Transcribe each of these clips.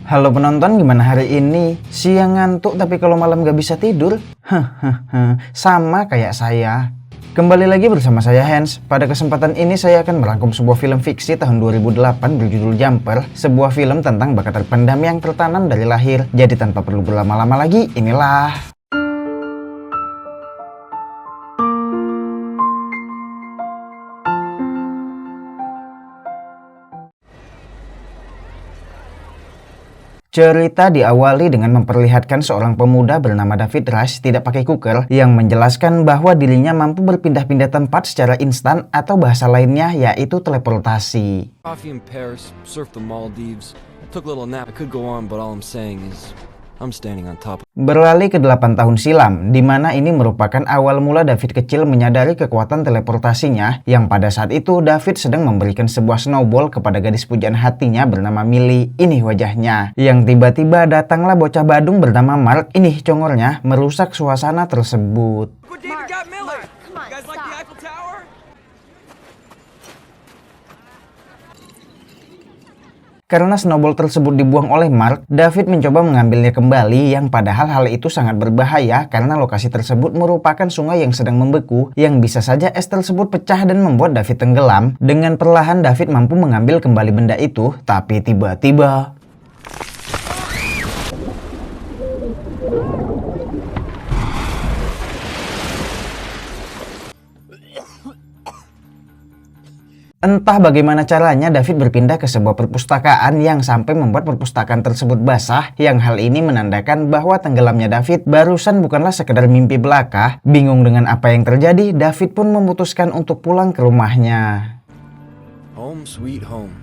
Halo penonton, gimana hari ini? Siang ngantuk tapi kalau malam gak bisa tidur? Hahaha, sama kayak saya. Kembali lagi bersama saya Hans. Pada kesempatan ini saya akan merangkum sebuah film fiksi tahun 2008 berjudul Jumper. Sebuah film tentang bakat terpendam yang tertanam dari lahir. Jadi tanpa perlu berlama-lama lagi, inilah cerita. Diawali dengan memperlihatkan seorang pemuda bernama David Rush tidak pakai kuker yang menjelaskan bahwa dirinya mampu berpindah-pindah tempat secara instan atau bahasa lainnya yaitu teleportasi. Coffee in Paris, surfed the Maldives. I took a little nap. I could go on, but all I'm saying is I'm standing on top. Beralih ke 8 tahun silam, di mana ini merupakan awal mula David kecil menyadari kekuatan teleportasinya, yang pada saat itu David sedang memberikan sebuah snowball kepada gadis pujaan hatinya bernama Millie. Ini wajahnya, yang tiba-tiba datanglah bocah Badung bernama Mark. Ini congornya merusak suasana tersebut. Karena snowball tersebut dibuang oleh Mark, David mencoba mengambilnya kembali, yang padahal hal itu sangat berbahaya karena lokasi tersebut merupakan sungai yang sedang membeku, yang bisa saja es tersebut pecah dan membuat David tenggelam. Dengan perlahan David mampu mengambil kembali benda itu, tapi tiba-tiba entah bagaimana caranya David berpindah ke sebuah perpustakaan yang sampai membuat perpustakaan tersebut basah, yang hal ini menandakan bahwa tenggelamnya David barusan bukanlah sekedar mimpi belaka. Bingung dengan apa yang terjadi, David pun memutuskan untuk pulang ke rumahnya. Home sweet home.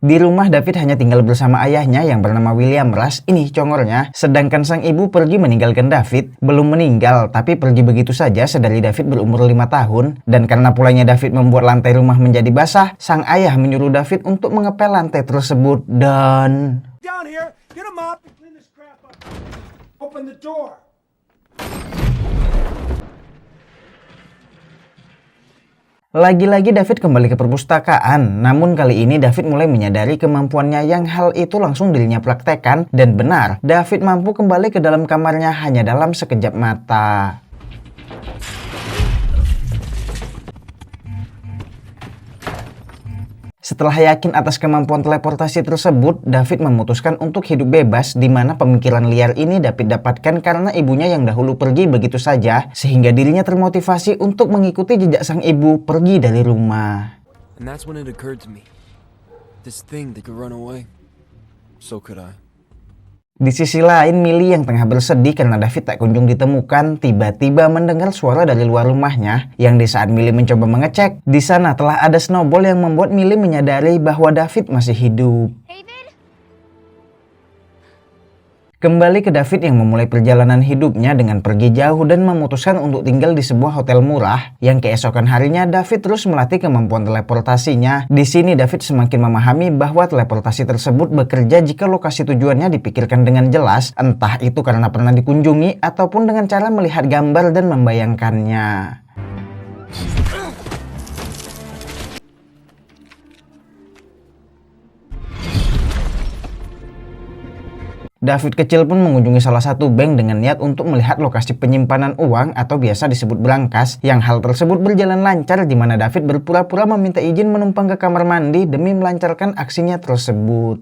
Di rumah David hanya tinggal bersama ayahnya yang bernama William Rush. Ini congornya. Sedangkan sang ibu pergi meninggalkan David. Belum meninggal, tapi pergi begitu saja sedari David berumur 5 tahun. Dan karena pulangnya David membuat lantai rumah menjadi basah, sang ayah menyuruh David untuk mengepel lantai tersebut dan Down here, get a mop and clean this crap up. Open the door. lagi-lagi David kembali ke perpustakaan. Namun kali ini David mulai menyadari kemampuannya, yang hal itu langsung dirinya praktekkan. Dan benar, David mampu kembali ke dalam kamarnya hanya dalam sekejap mata. Setelah yakin atas kemampuan teleportasi tersebut, David memutuskan untuk hidup bebas, di mana pemikiran liar ini David dapatkan karena ibunya yang dahulu pergi begitu saja, sehingga dirinya termotivasi untuk mengikuti jejak sang ibu pergi dari rumah. And that's when it occurred to me. This thing that could run away. So could I. Di sisi lain, Millie yang tengah bersedih karena David tak kunjung ditemukan, tiba-tiba mendengar suara dari luar rumahnya, yang di saat Millie mencoba mengecek, di sana telah ada snowball yang membuat Millie menyadari bahwa David masih hidup. Kembali ke David yang memulai perjalanan hidupnya dengan pergi jauh dan memutuskan untuk tinggal di sebuah hotel murah, yang keesokan harinya David terus melatih kemampuan teleportasinya. Di sini David semakin memahami bahwa teleportasi tersebut bekerja jika lokasi tujuannya dipikirkan dengan jelas, entah itu karena pernah dikunjungi ataupun dengan cara melihat gambar dan membayangkannya. David kecil pun mengunjungi salah satu bank dengan niat untuk melihat lokasi penyimpanan uang atau biasa disebut brankas, yang hal tersebut berjalan lancar di mana David berpura-pura meminta izin menumpang ke kamar mandi demi melancarkan aksinya tersebut.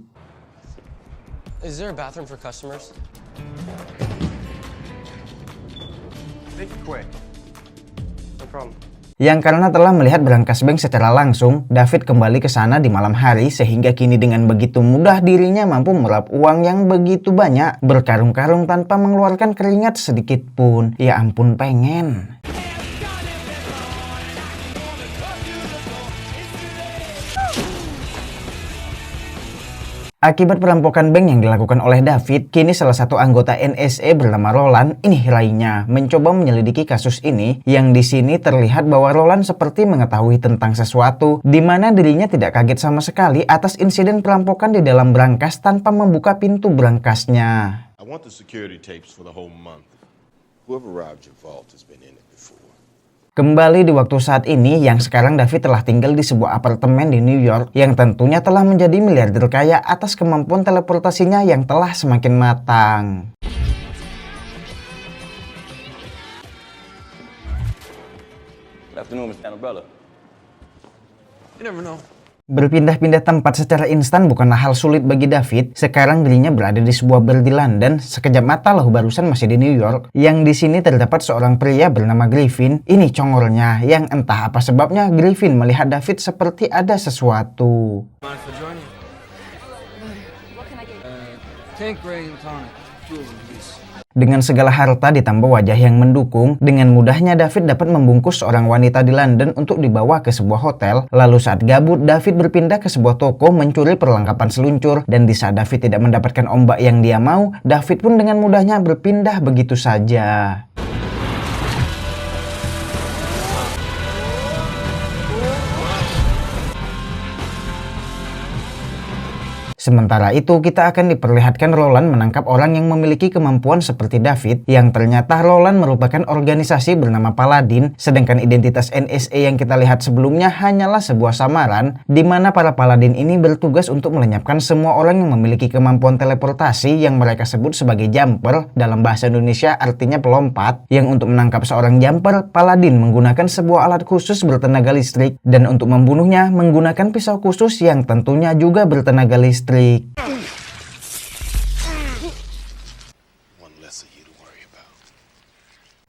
Is there a bathroom for customers? Make it quick. No problem. Yang karena telah melihat brankas bank secara langsung, David kembali ke sana di malam hari, sehingga kini dengan begitu mudah dirinya mampu meraup uang yang begitu banyak, berkarung-karung tanpa mengeluarkan keringat sedikit pun. Ya ampun, pengen. Akibat perampokan bank yang dilakukan oleh David, kini salah satu anggota NSA bernama Roland, ini lainnya, mencoba menyelidiki kasus ini, yang di sini terlihat bahwa Roland seperti mengetahui tentang sesuatu, di mana dirinya tidak kaget sama sekali atas insiden perampokan di dalam brankas tanpa membuka pintu brankasnya. I want the security tapes for the whole month. Whoever robbed your vault has been in it before. Kembali di waktu saat ini yang sekarang David telah tinggal di sebuah apartemen di New York yang tentunya telah menjadi miliarder kaya atas kemampuan teleportasinya yang telah semakin matang. Afternoon, Mr. Annabella. You never know. Berpindah-pindah tempat secara instan bukanlah hal sulit bagi David. Sekarang dirinya berada di sebuah bar di London. Sekejap mata lahu barusan masih di New York. Yang di sini terdapat seorang pria bernama Griffin. Ini congolnya yang entah apa sebabnya Griffin melihat David seperti ada sesuatu. Mind if I join you? What can I get? Tank Ray and tonic. Two of them, please. Dengan segala harta ditambah wajah yang mendukung, dengan mudahnya David dapat membungkus seorang wanita di London untuk dibawa ke sebuah hotel. Lalu saat gabut, David berpindah ke sebuah toko mencuri perlengkapan seluncur. Dan di saat David tidak mendapatkan ombak yang dia mau, David pun dengan mudahnya berpindah begitu saja. Sementara itu, kita akan diperlihatkan Roland menangkap orang yang memiliki kemampuan seperti David, yang ternyata Roland merupakan organisasi bernama Paladin, sedangkan identitas NSA yang kita lihat sebelumnya hanyalah sebuah samaran, di mana para Paladin ini bertugas untuk melenyapkan semua orang yang memiliki kemampuan teleportasi yang mereka sebut sebagai jumper, dalam bahasa Indonesia artinya pelompat, yang untuk menangkap seorang jumper, Paladin menggunakan sebuah alat khusus bertenaga listrik, dan untuk membunuhnya menggunakan pisau khusus yang tentunya juga bertenaga listrik.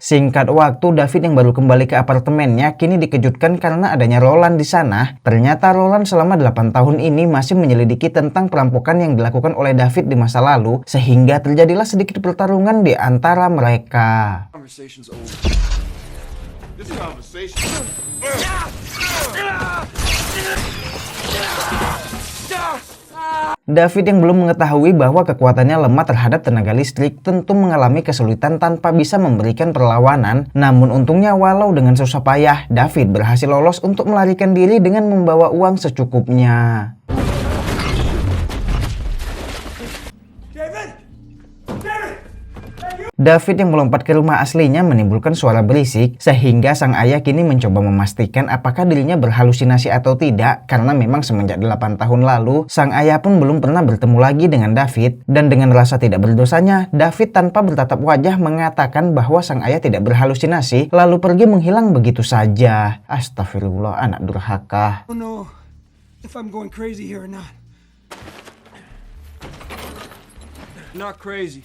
Singkat waktu, David yang baru kembali ke apartemennya kini dikejutkan karena adanya Roland di sana. Ternyata Roland selama 8 tahun ini masih menyelidiki tentang perampokan yang dilakukan oleh David di masa lalu, sehingga terjadilah sedikit pertarungan di antara mereka. Conversation's over. This conversation. David yang belum mengetahui bahwa kekuatannya lemah terhadap tenaga listrik tentu mengalami kesulitan tanpa bisa memberikan perlawanan. Namun untungnya walau dengan susah payah, David berhasil lolos untuk melarikan diri dengan membawa uang secukupnya. David yang melompat ke rumah aslinya menimbulkan suara berisik, sehingga sang ayah kini mencoba memastikan apakah dirinya berhalusinasi atau tidak, karena memang semenjak 8 tahun lalu, sang ayah pun belum pernah bertemu lagi dengan David. Dan dengan rasa tidak berdosanya, David tanpa bertatap wajah mengatakan bahwa sang ayah tidak berhalusinasi, lalu pergi menghilang begitu saja. Astagfirullah, anak durhaka. I don't know if I'm going crazy here or not. Not crazy.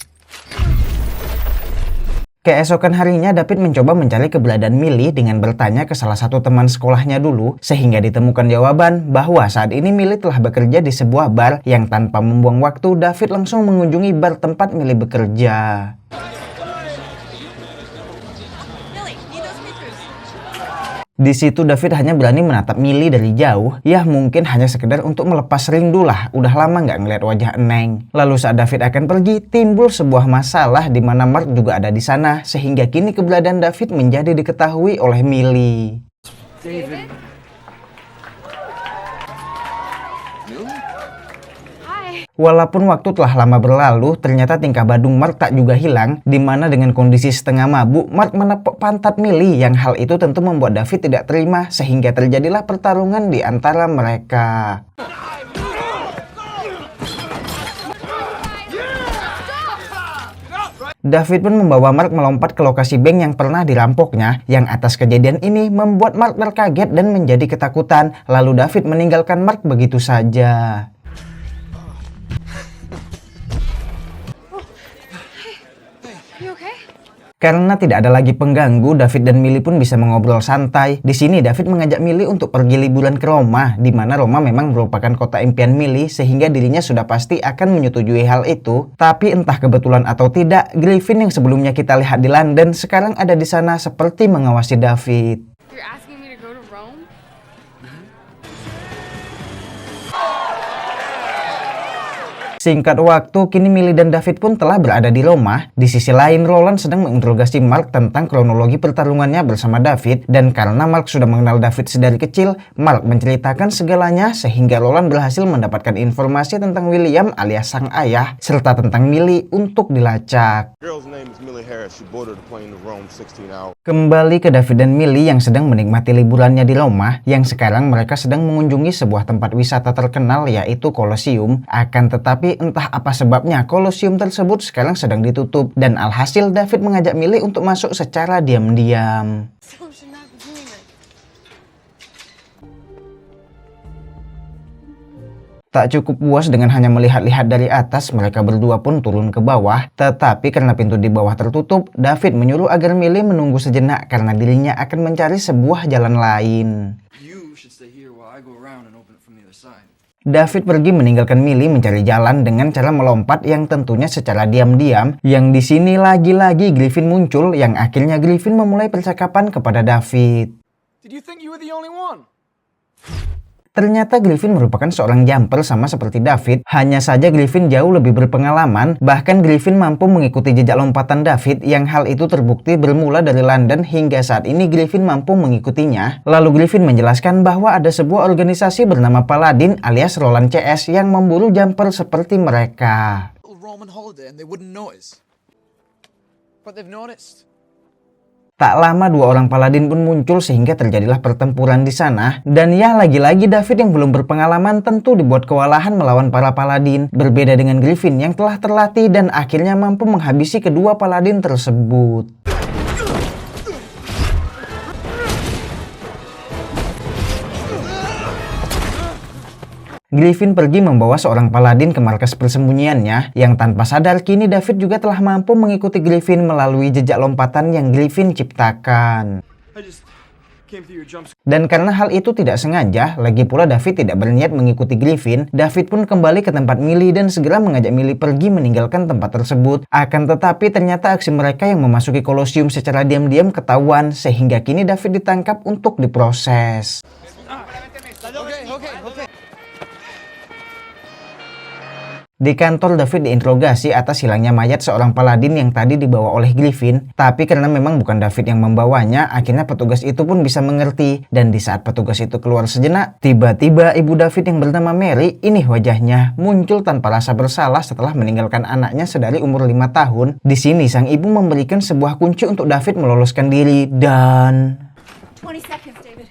Keesokan harinya, David mencoba mencari keberadaan Millie dengan bertanya ke salah satu teman sekolahnya dulu, sehingga ditemukan jawaban bahwa saat ini Millie telah bekerja di sebuah bar yang tanpa membuang waktu, David langsung mengunjungi bar tempat Millie bekerja. Di situ David hanya berani menatap Millie dari jauh, ya mungkin hanya sekedar untuk melepas rindu lah, udah lama nggak ngeliat wajah Eneng. Lalu saat David akan pergi, timbul sebuah masalah di mana Mark juga ada di sana, sehingga kini keberadaan David menjadi diketahui oleh Millie. David. Walaupun waktu telah lama berlalu, ternyata tingkah badung Mark tak juga hilang, di mana dengan kondisi setengah mabuk, Mark menepuk pantat Millie, yang hal itu tentu membuat David tidak terima, sehingga terjadilah pertarungan di antara mereka. David pun membawa Mark melompat ke lokasi bank yang pernah dirampoknya, yang atas kejadian ini membuat Mark terkaget dan menjadi ketakutan, lalu David meninggalkan Mark begitu saja. Karena tidak ada lagi pengganggu, David dan Millie pun bisa mengobrol santai. Di sini David mengajak Millie untuk pergi liburan ke Roma, di mana Roma memang merupakan kota impian Millie, sehingga dirinya sudah pasti akan menyetujui hal itu. Tapi entah kebetulan atau tidak, Griffin yang sebelumnya kita lihat di London sekarang ada di sana seperti mengawasi David. You're asking me to go to Rome? Singkat waktu, kini Millie dan David pun telah berada di Roma. Di sisi lain, Roland sedang menginterogasi Mark tentang kronologi pertarungannya bersama David. Dan karena Mark sudah mengenal David sedari kecil, Mark menceritakan segalanya sehingga Roland berhasil mendapatkan informasi tentang William alias sang ayah, serta tentang Millie untuk dilacak. Girl's name is Millie Harris. She boarded a plane to Rome 16 hours. Kembali ke David dan Millie yang sedang menikmati liburannya di Roma, yang sekarang mereka sedang mengunjungi sebuah tempat wisata terkenal yaitu Colosseum. Akan tetapi entah apa sebabnya Colosseum tersebut sekarang sedang ditutup dan alhasil David mengajak Millie untuk masuk secara diam-diam. Tak cukup puas dengan hanya melihat-lihat dari atas, mereka berdua pun turun ke bawah. Tetapi karena pintu di bawah tertutup, David menyuruh agar Millie menunggu sejenak karena dirinya akan mencari sebuah jalan lain. You should stay here while I go around and open it from the other side. David pergi meninggalkan Millie mencari jalan dengan cara melompat yang tentunya secara diam-diam. Yang di sini lagi-lagi Griffin muncul yang akhirnya Griffin memulai percakapan kepada David. Did you think you were the only one? Ternyata Griffin merupakan seorang jumper sama seperti David. Hanya saja Griffin jauh lebih berpengalaman. Bahkan Griffin mampu mengikuti jejak lompatan David yang hal itu terbukti bermula dari London hingga saat ini Griffin mampu mengikutinya. Lalu Griffin menjelaskan bahwa ada sebuah organisasi bernama Paladin alias Roland CS yang memburu jumper seperti mereka. Roman holiday and they wouldn't notice. But they've noticed. Tak lama dua orang paladin pun muncul sehingga terjadilah pertempuran di sana. Dan ya lagi-lagi David yang belum berpengalaman tentu dibuat kewalahan melawan para paladin. Berbeda dengan Griffin yang telah terlatih dan akhirnya mampu menghabisi kedua paladin tersebut. Griffin pergi membawa seorang paladin ke markas persembunyiannya, yang tanpa sadar kini David juga telah mampu mengikuti Griffin melalui jejak lompatan yang Griffin ciptakan. Dan karena hal itu tidak sengaja, lagi pula David tidak berniat mengikuti Griffin, David pun kembali ke tempat Millie dan segera mengajak Millie pergi meninggalkan tempat tersebut. Akan tetapi ternyata aksi mereka yang memasuki Colosseum secara diam-diam ketahuan, sehingga kini David ditangkap untuk diproses. Di kantor David diinterogasi atas hilangnya mayat seorang paladin yang tadi dibawa oleh Griffin. Tapi karena memang bukan David yang membawanya, akhirnya petugas itu pun bisa mengerti. Dan di saat petugas itu keluar sejenak, tiba-tiba ibu David yang bernama Mary, ini wajahnya, muncul tanpa rasa bersalah setelah meninggalkan anaknya sedari umur 5 tahun. Di sini sang ibu memberikan sebuah kunci untuk David meloloskan diri dan... 20 seconds, David.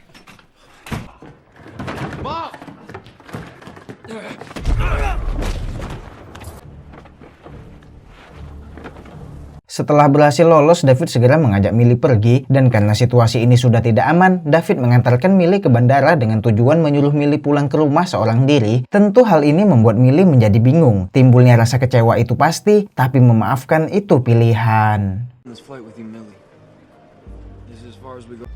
Setelah berhasil lolos, David segera mengajak Millie pergi, dan karena situasi ini sudah tidak aman, David mengantarkan Millie ke bandara dengan tujuan menyuruh Millie pulang ke rumah seorang diri. Tentu hal ini membuat Millie menjadi bingung. Timbulnya rasa kecewa itu pasti, tapi memaafkan itu pilihan. This flight with you, Millie. This is as far as we go.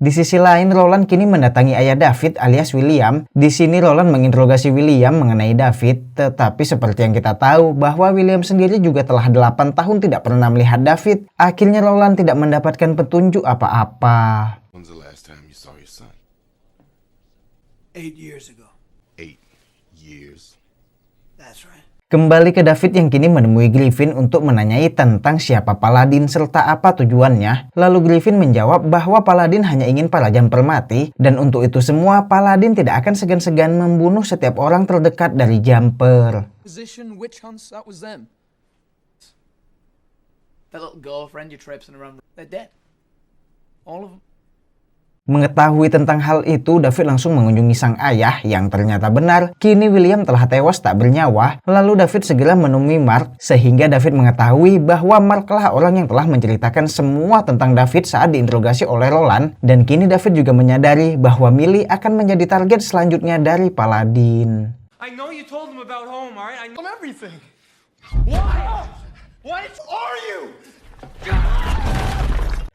Di sisi lain, Roland kini mendatangi ayah David alias William. Di sini Roland menginterogasi William mengenai David, tetapi seperti yang kita tahu bahwa William sendiri juga telah 8 tahun tidak pernah melihat David. Akhirnya Roland tidak mendapatkan petunjuk apa-apa. When's the last time you saw your son? 8 years ago. 8 years. That's right. Kembali ke David yang kini menemui Griffin untuk menanyai tentang siapa Paladin serta apa tujuannya. Lalu Griffin menjawab bahwa Paladin hanya ingin para jumper mati, dan untuk itu semua Paladin tidak akan segan-segan membunuh setiap orang terdekat dari jumper. Position, witch hunts, that was them. That little girlfriend you're traipsing around, they're dead. All of them. Mengetahui tentang hal itu, David langsung mengunjungi sang ayah yang ternyata benar. Kini William telah tewas tak bernyawa. Lalu David segera menemui Mark, sehingga David mengetahui bahwa Mark lah orang yang telah menceritakan semua tentang David saat diinterogasi oleh Roland. Dan kini David juga menyadari bahwa Millie akan menjadi target selanjutnya dari Paladin. I know you told him about home, alright? I know Everything. Why? What are you?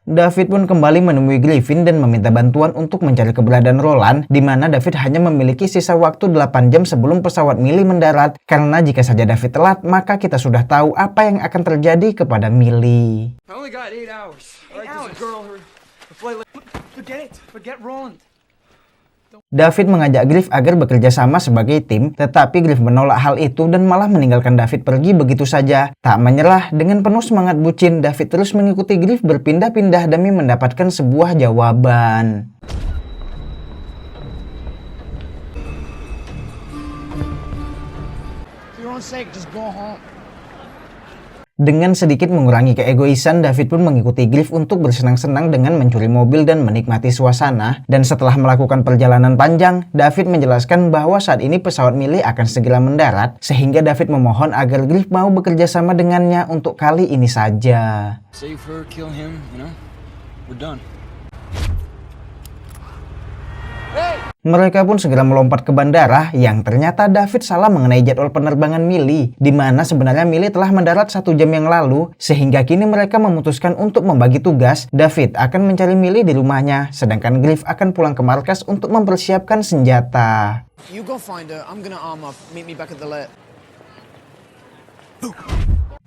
David pun kembali menemui Griffin dan meminta bantuan untuk mencari keberadaan Roland, di mana David hanya memiliki sisa waktu 8 jam sebelum pesawat Millie mendarat, karena jika saja David telat, maka kita sudah tahu apa yang akan terjadi kepada Millie. I only got 8 hours. 8 hours? Girl, her flight. Forget it. Forget Roland. David mengajak Griff agar bekerja sama sebagai tim, tetapi Griff menolak hal itu dan malah meninggalkan David pergi begitu saja. Tak menyerah, dengan penuh semangat bucin, David terus mengikuti Griff berpindah-pindah demi mendapatkan sebuah jawaban. For your own sake, just go home. Dengan sedikit mengurangi keegoisan, David pun mengikuti Griff untuk bersenang-senang dengan mencuri mobil dan menikmati suasana. Dan setelah melakukan perjalanan panjang, David menjelaskan bahwa saat ini pesawat Millie akan segera mendarat, sehingga David memohon agar Griff mau bekerja sama dengannya untuk kali ini saja. Save her, kill him, you know? We're done. Mereka pun segera melompat ke bandara yang ternyata David salah mengenai jadwal penerbangan Millie, di mana sebenarnya Millie telah mendarat 1 jam yang lalu, sehingga kini mereka memutuskan untuk membagi tugas. David akan mencari Millie di rumahnya, sedangkan Griff akan pulang ke markas untuk mempersiapkan senjata. You go find her. I'm gonna arm up. Meet me back at the let.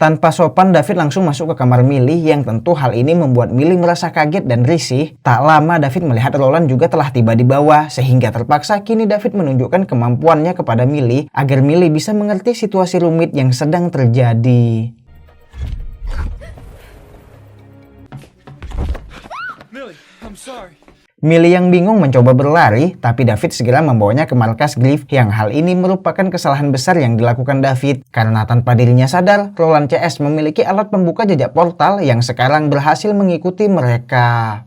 Tanpa sopan, David langsung masuk ke kamar Millie yang tentu hal ini membuat Millie merasa kaget dan risih. Tak lama David melihat Roland juga telah tiba di bawah, sehingga terpaksa kini David menunjukkan kemampuannya kepada Millie agar Millie bisa mengerti situasi rumit yang sedang terjadi. Millie, I'm sorry. Millie yang bingung mencoba berlari, tapi David segera membawanya ke markas Griff yang hal ini merupakan kesalahan besar yang dilakukan David. Karena tanpa dirinya sadar, Roland CS memiliki alat pembuka jejak portal yang sekarang berhasil mengikuti mereka.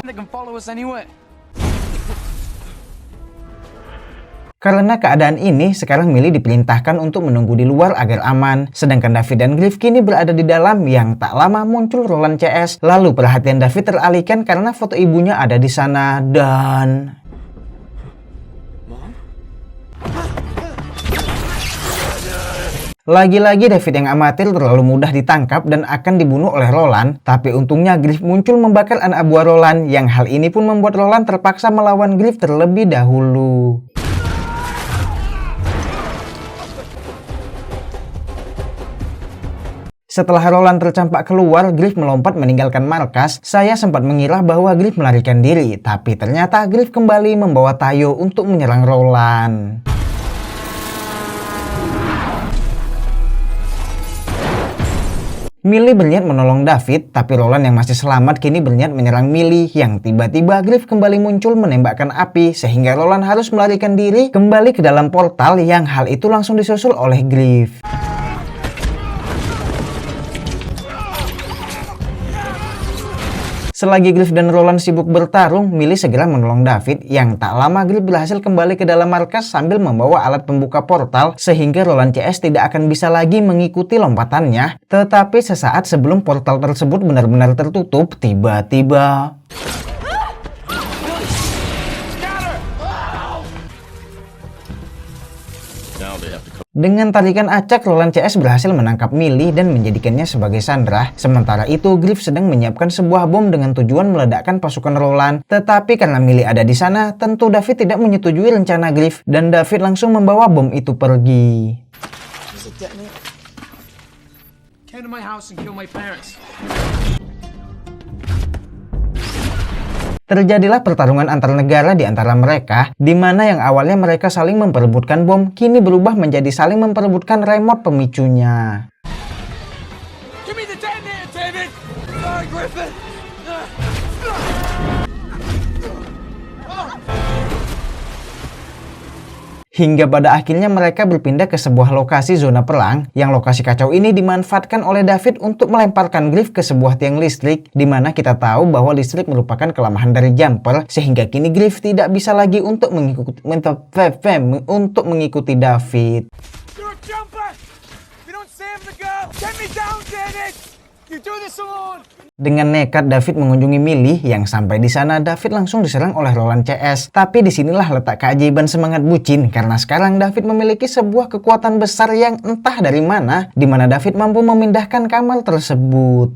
They can follow us anywhere. Karena keadaan ini, sekarang Millie diperintahkan untuk menunggu di luar agar aman. Sedangkan David dan Griff kini berada di dalam yang tak lama muncul Roland CS. Lalu perhatian David teralihkan karena foto ibunya ada di sana dan... Lagi-lagi David yang amatir terlalu mudah ditangkap dan akan dibunuh oleh Roland. Tapi untungnya Griff muncul membakar anak buah Roland yang hal ini pun membuat Roland terpaksa melawan Griff terlebih dahulu. Setelah Roland tercampak keluar, Griff melompat meninggalkan markas. Saya sempat mengira bahwa Griff melarikan diri, tapi ternyata Griff kembali membawa Tayo untuk menyerang Roland. Millie berniat menolong David, tapi Roland yang masih selamat kini berniat menyerang Millie yang tiba-tiba Griff kembali muncul menembakkan api sehingga Roland harus melarikan diri kembali ke dalam portal yang hal itu langsung disusul oleh Griff. Selagi Griff dan Roland sibuk bertarung, Millie segera menolong David yang tak lama Griff berhasil kembali ke dalam markas sambil membawa alat pembuka portal sehingga Roland CS tidak akan bisa lagi mengikuti lompatannya. Tetapi sesaat sebelum portal tersebut benar-benar tertutup, tiba-tiba... Dengan tarikan acak, Roland CS berhasil menangkap Millie dan menjadikannya sebagai sandera. Sementara itu, Griff sedang menyiapkan sebuah bom dengan tujuan meledakkan pasukan Roland. Tetapi karena Millie ada di sana, tentu David tidak menyetujui rencana Griff dan David langsung membawa bom itu pergi. Came to my house and killed my parents. Terjadilah pertarungan antar negara di antara mereka, di mana yang awalnya mereka saling memperebutkan bom, kini berubah menjadi saling memperebutkan remote pemicunya. Give me the detonator, David! Sorry, Griffin! Hingga pada akhirnya mereka berpindah ke sebuah lokasi zona perang, yang lokasi kacau ini dimanfaatkan oleh David untuk melemparkan Griff ke sebuah tiang listrik, di mana kita tahu bahwa listrik merupakan kelemahan dari jumper, sehingga kini Griff tidak bisa lagi untuk mengikuti David. You're a jumper! You don't save the girl! Get me down, David! You do this alone! Dengan nekat David mengunjungi Millie yang sampai di sana David langsung diserang oleh Roland CS. Tapi disinilah letak keajaiban semangat bucin karena sekarang David memiliki sebuah kekuatan besar yang entah dari mana, di mana David mampu memindahkan kamar tersebut.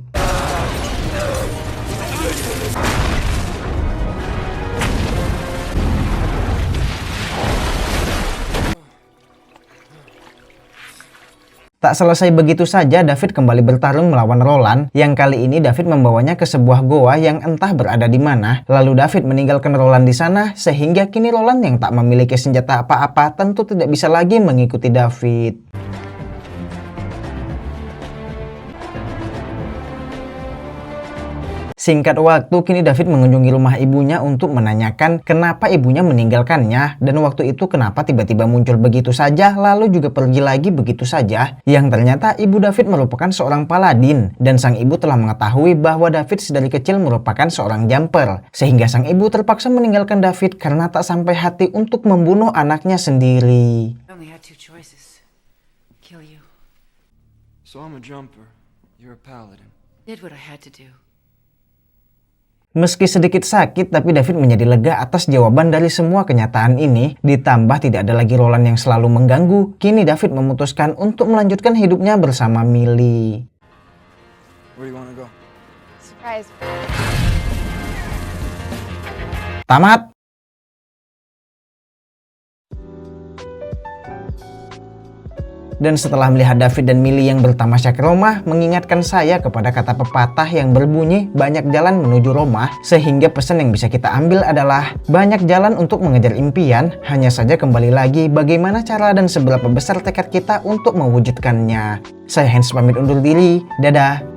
Tak selesai begitu saja, David kembali bertarung melawan Roland, yang kali ini David membawanya ke sebuah goa yang entah berada di mana. Lalu David meninggalkan Roland di sana, sehingga kini Roland yang tak memiliki senjata apa-apa tentu tidak bisa lagi mengikuti David. Singkat waktu, kini David mengunjungi rumah ibunya untuk menanyakan kenapa ibunya meninggalkannya, dan waktu itu kenapa tiba-tiba muncul begitu saja lalu juga pergi lagi begitu saja. Yang ternyata ibu David merupakan seorang paladin, dan sang ibu telah mengetahui bahwa David sedari kecil merupakan seorang jumper, sehingga sang ibu terpaksa meninggalkan David karena tak sampai hati untuk membunuh anaknya sendiri. I only had two choices. Kill you. So I'm a jumper. You're a paladin. Did what I had to do. Meski sedikit sakit, tapi David menjadi lega atas jawaban dari semua kenyataan ini. Ditambah tidak ada lagi Roland yang selalu mengganggu. Kini David memutuskan untuk melanjutkan hidupnya bersama Millie. Where do you wanna go? Surprise. Tamat! Dan setelah melihat David dan Millie yang bertamasya ke Roma, mengingatkan saya kepada kata pepatah yang berbunyi banyak jalan menuju Roma, sehingga pesan yang bisa kita ambil adalah banyak jalan untuk mengejar impian, hanya saja kembali lagi bagaimana cara dan seberapa besar tekad kita untuk mewujudkannya. Saya Hans pamit undur diri, dadah!